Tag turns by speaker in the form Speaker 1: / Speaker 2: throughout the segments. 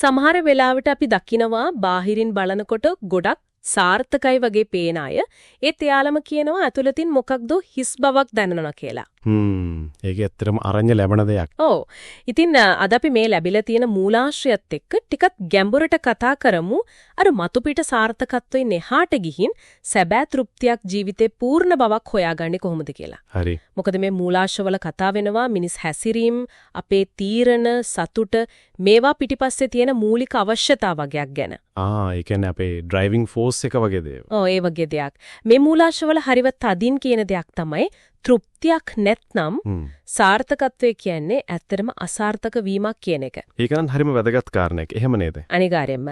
Speaker 1: සමහර වෙලාවට අපි දකිනවා බාහිරින් බලනකොට ගොඩක් සාර්ථකයි වගේ පේන අය ඒත් එයාලම කියනවා ඇතුළතින් මොකක්ද හිස් බවක් දැනෙනවා කියලා.
Speaker 2: ඒක ඇත්තටම අරඤ්‍ය ලැබෙන දෙයක්.
Speaker 1: ඔව්. ඉතින් අද අපි මේ ලැබිලා තියෙන මූලාශ්‍රයත් එක්ක ටිකක් ගැඹුරට කතා කරමු. අර මතුපිට සාර්ථකත්වයෙන් එහාට ගිහින් සැබෑ තෘප්තියක් ජීවිතේ පූර්ණ බවක් හොයාගන්නේ කොහොමද කියලා.
Speaker 2: හරි.
Speaker 1: මොකද මේ මූලාශ්‍රවල කතා වෙනවා මිනිස් හැසිරීම, අපේ තීරණ, සතුට මේවා පිටිපස්සේ තියෙන මූලික අවශ්‍යතා වගේක් ගැන.
Speaker 2: ඒ කියන්නේ අපේ ඩ්‍රයිවිං ෆෝස් එක වගේ දේවල්.
Speaker 1: ඒ වගේ දෙයක්. මේ මූලාශ්‍රවල හරිව තදින් කියන දෙයක් තමයි තෘප්තියක් නැත්නම් සාර්ථකත්වය කියන්නේ ඇත්තටම අසාර්ථක වීමක් කියන එක.
Speaker 2: ඒක නම් හරිම වැදගත් කාරණයක්. එහෙම නේද?
Speaker 1: අනිවාර්යයෙන්ම.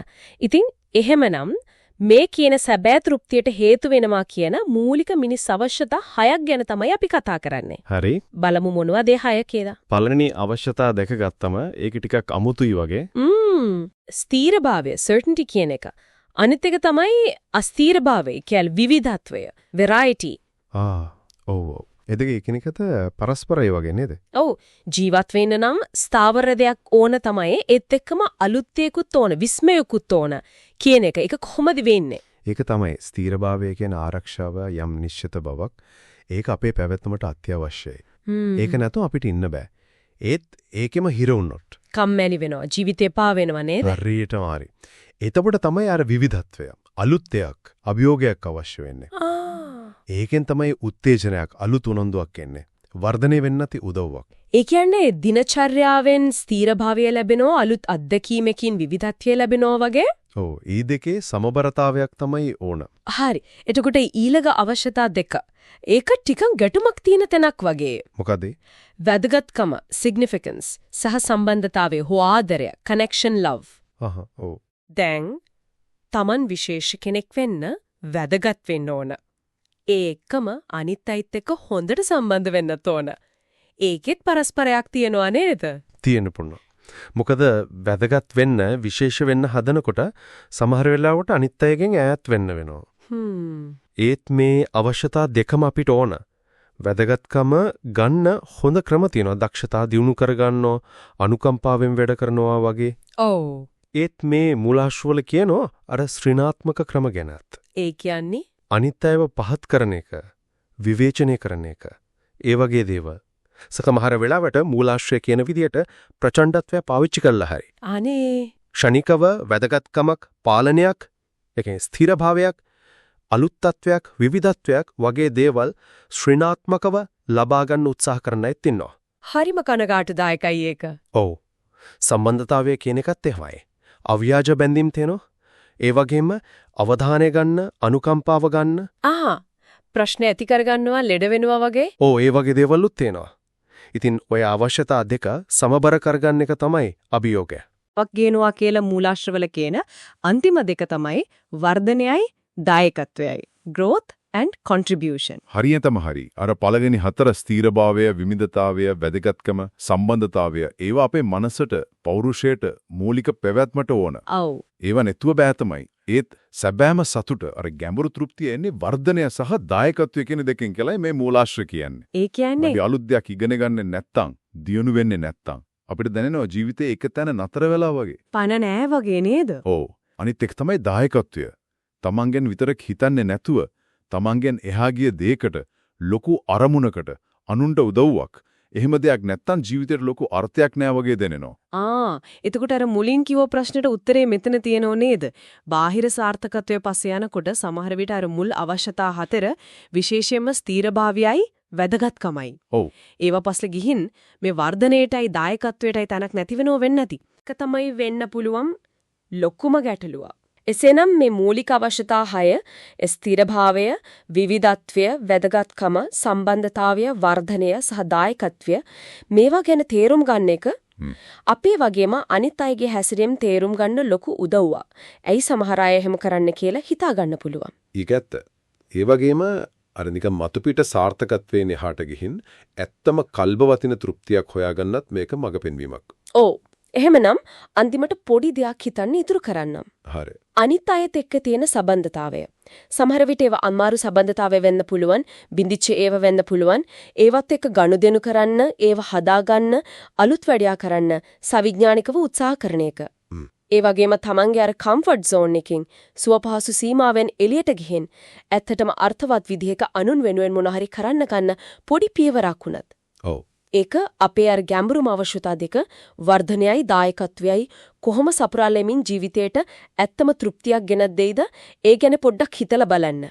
Speaker 1: ඉතින් එහෙමනම් මේ කියන සැබෑ තෘප්තියට හේතු වෙනවා කියන මූලික මිනිස් අවශ්‍යතා 6ක් ගැන තමයි අපි කතා කරන්නේ.
Speaker 2: හරි.
Speaker 1: බලමු මොනවද ඒ 6 කියලා.
Speaker 2: පළවෙනි අවශ්‍යතා දෙක ගත්තම ඒක ටිකක් අමුතුයි වගේ.
Speaker 1: ස්ථීරභාවය, certainty කියන එක. අනිත් එක තමයි අස්ථීරභාවය, කියන්නේ විවිධත්වය, variety.
Speaker 2: ඔව්. එදෙක එකිනෙකට පරස්පරයි වගේ නේද?
Speaker 1: ඔව්. ජීවත් වෙන්න නම් ස්ථාවර දෙයක් ඕන තමයි. ඒත් එක්කම අලුත් දෙයක්ත් ඕන, විස්මයකුත් ඕන කියන එක. ඒක කොහොමද වෙන්නේ?
Speaker 2: ඒක තමයි ස්ථීරභාවය කියන ආරක්ෂාව යම් නිශ්චිත බවක්. ඒක අපේ පැවැත්මට අත්‍යවශ්‍යයි. ඒක නැතුව අපිට ඉන්න බෑ. ඒත් ඒකෙම හිර වුණොත්
Speaker 1: කම්මැලි වෙනවා, ජීවිතේ පා වෙනවා නේද?
Speaker 2: හරියටම හරි. එතකොට තමයි අර විවිධත්වය, අලුත් දෙයක්, අභියෝගයක් අවශ්‍ය වෙන්නේ. ඒකෙන් තමයි උත්තේජනයක්, අලුත් උනන්දුවක් එන්නේ. වර්ධනය වෙන්නත් උදව්වක්.
Speaker 1: ඒ කියන්නේ දිනචර්යාවෙන් ස්ථීරභාවය ලැබෙනවා, අලුත් අත්දැකීමකින් විවිධත්වය ලැබෙනවා වගේ.
Speaker 2: ඔව්. ඊ දෙකේ සමබරතාවයක් තමයි ඕන.
Speaker 1: හරි. එතකොට ඊළඟ අවශ්‍යතා දෙක. ඒක ටිකක් ගැටුමක් තියෙන තැනක් වගේ.
Speaker 2: මොකද?
Speaker 1: වැදගත්කම, significance, සහ සම්බන්ධතාවය, ආදරය, connection, love.
Speaker 2: ඔව්.
Speaker 1: දැන් Taman විශේෂ කෙනෙක් වෙන්න වැදගත් වෙන්න ඕන. ඒකම අනිත් අයත් එක්ක හොඳට සම්බන්ධ වෙන්නත් ඕන. ඒකෙත් පරස්පරයක් තියෙනවා නේද?
Speaker 2: තියෙන්න පුළුවන්. මොකද වැදගත් වෙන්න, විශේෂ වෙන්න හදනකොට සමහර වෙලාවට අනිත් අයගෙන් ඈත් වෙන්න වෙනවා. ඒත් මේ අවශ්‍යතා දෙකම අපිට ඕන. වැදගත්කම ගන්න හොඳ ක්‍රම තියෙනවා. දක්ෂතා දියුණු කරගන්නවා, අනුකම්පාවෙන් වැඩ කරනවා වගේ.
Speaker 1: ඔව්.
Speaker 2: ඒත් මේ මූලාශ්‍රවල කියනවා අර ශ්‍රීනාත්මක ක්‍රම ගැනත්.
Speaker 1: ඒ කියන්නේ
Speaker 2: අනිත් අයව පහත් කරන එක, විවේචනය කරන එක, ඒ වගේ දේවල්. සමහර වෙලාවට මූලාශ්‍රය කියන විදිහට ප්‍රචණ්ඩත්වය පාවිච්චි කරලා හරි.
Speaker 1: අනේ
Speaker 2: ක්ෂණිකව වැදගත්කමක්, පාලනයක්, ඒ කියන්නේ ස්ථිරභාවයක්, අලුත් තත්වයක්, විවිධත්වයක් වගේ දේවල් ශ්‍රීනාත්මකව ලබා ගන්න උත්සාහ කරන අයත් ඉන්නවා.
Speaker 1: හරිම කනගාටුදායකයි ඒක.
Speaker 2: ඔව්. සම්බන්ධතාවය කියන එකත් එහෙමයි. අව්‍යාජ බැඳීම් තියෙනවා. ඒ වගේම අවධානය ගන්න, අනුකම්පාව ගන්න.
Speaker 1: ප්‍රශ්න ඇති කරගන්නවා, ලෙඩ වෙනවා වගේ.
Speaker 2: ඒ වගේ දේවලුත් තියෙනවා. ඉතින් ඔය අවශ්‍යතා දෙක සමබර කරගන්න එක තමයි අභියෝගය.
Speaker 1: වග්ගේනවා කියලා මූලාශ්‍රවල කියන අන්තිම දෙක තමයි වර්ධනයයි දායකත්වයයි. growth and contribution.
Speaker 3: හරියටම හරි. අර පළවෙනි හතර ස්ථීරභාවය, විමිදතාවය, වැදගත්කම, සම්බන්ධතාවය ඒවා අපේ මනසට, පෞරුෂයට, මූලික පැවැත්මට ඕන.
Speaker 1: ඔව්.
Speaker 3: ඒවා නැතුව බෑ තමයි. ඒත් සැබෑම සතුට, අර ගැඹුරු තෘප්තිය එන්නේ වර්ධනය සහ දායකත්වය කියන දෙකෙන් කියලා මේ මූලාශ්‍ර කියන්නේ.
Speaker 1: ඒ කියන්නේ
Speaker 3: අපි අලුත් දෙයක් ඉගෙන ගන්න නැත්තම්, දියුණු වෙන්නේ නැත්තම් අපිට දැනෙනවා ජීවිතේ එක තැන නතර වෙලා වගේ.
Speaker 1: පණ නෑ වගේ නේද?
Speaker 3: ඔව්. අනිත් එක තමයි දායකත්වය. තමන්ගෙන් විතරක් හිතන්නේ නැතුව තමන්ගෙන් එහා ගිය දෙයකට, ලොකු අරමුණකට, අනුන්ට උදව්වක්, එහෙම දෙයක් නැත්තම් ජීවිතේට ලොකු අර්ථයක් නෑ වගේ දැනෙනවා.
Speaker 1: එතකොට අර මුලින් කිව්ව ප්‍රශ්නෙට උත්තරේ මෙතන තියෙනව නේද? බාහිර සාර්ථකත්වයේ පස්සේ යනකොට සමහර විට අර මුල් අවශ්‍යතා හතර විශේෂයෙන්ම ස්ථීරභාවයයි වැදගත්කමයි.
Speaker 3: ඔව්.
Speaker 1: ඒවා පස්සේ ගිහින් මේ වර්ධනයේටයි දායකත්වයටයි තැනක් නැති වෙනව වෙන්නේ නැති. ඒක තමයි වෙන්න පුළුවන් ලොකුම ගැටලුව. එසේනම් මේ මූලික අවශ්‍යතා 6 ස්ථිරභාවය, විවිධත්වය, වැදගත්කම, සම්බන්ධතාවය, වර්ධනය සහ දායකත්වය මේවා ගැන තේරුම් ගන්න එක අපේ වගේම අනිත් අයගේ හැසිරීම තේරුම් ගන්න ලොකු උදව්වක්. ඇයි සමහර අය එහෙම කරන්න කියලා හිතා ගන්න පුළුවන්.
Speaker 2: ඒක ඇත්ත. ඒ වගේම අර නිකන් මතුපිට සාර්ථකත්වයෙන් එහාට ගිහින් ඇත්තම කල්බවතින තෘප්තියක් හොයාගන්නත් මේක මඟ පෙන්වීමක්.
Speaker 1: ඔව්. එහෙමනම් අන්තිමට පොඩි දෙයක් හිතන්න ඉතුරු කරන්නම්.
Speaker 2: හරි.
Speaker 1: අනිත් අයත් එක්ක තියෙන සම්බන්ධතාවය. සමහර විට ඒවා අමාරු සම්බන්ධතාවය වෙන්න පුළුවන්, බින්දිච්ච ඒවා වෙන්න පුළුවන්. ඒවත් එක්ක ගනුදෙනු කරන්න, ඒවා හදාගන්න, අලුත් වැඩියා කරන්න, සවිඥානිකව උත්සාහ කරන එක. ඒ වගේම තමන්ගේ අර කම්ෆර්ට් සෝන් එකකින් සුවපහසු සීමාවෙන් එළියට ගිහින් ඇත්තටම අර්ථවත් විදිහක අනුන් වෙනුවෙන් මොන හරි කරන්න ගන්න පොඩි පියවරක් උනත්.
Speaker 3: ඔව්.
Speaker 1: ඒක අපේ අර ගැඹුරුම අවශ්‍යතා දෙක වර්ධනයයි දායකත්වයයි කොහොම සපුරාලෙමින් ජීවිතේට ඇත්තම තෘප්තියක් ගෙනත් දෙයිද ඒ ගැන පොඩ්ඩක් හිතලා බලන්න.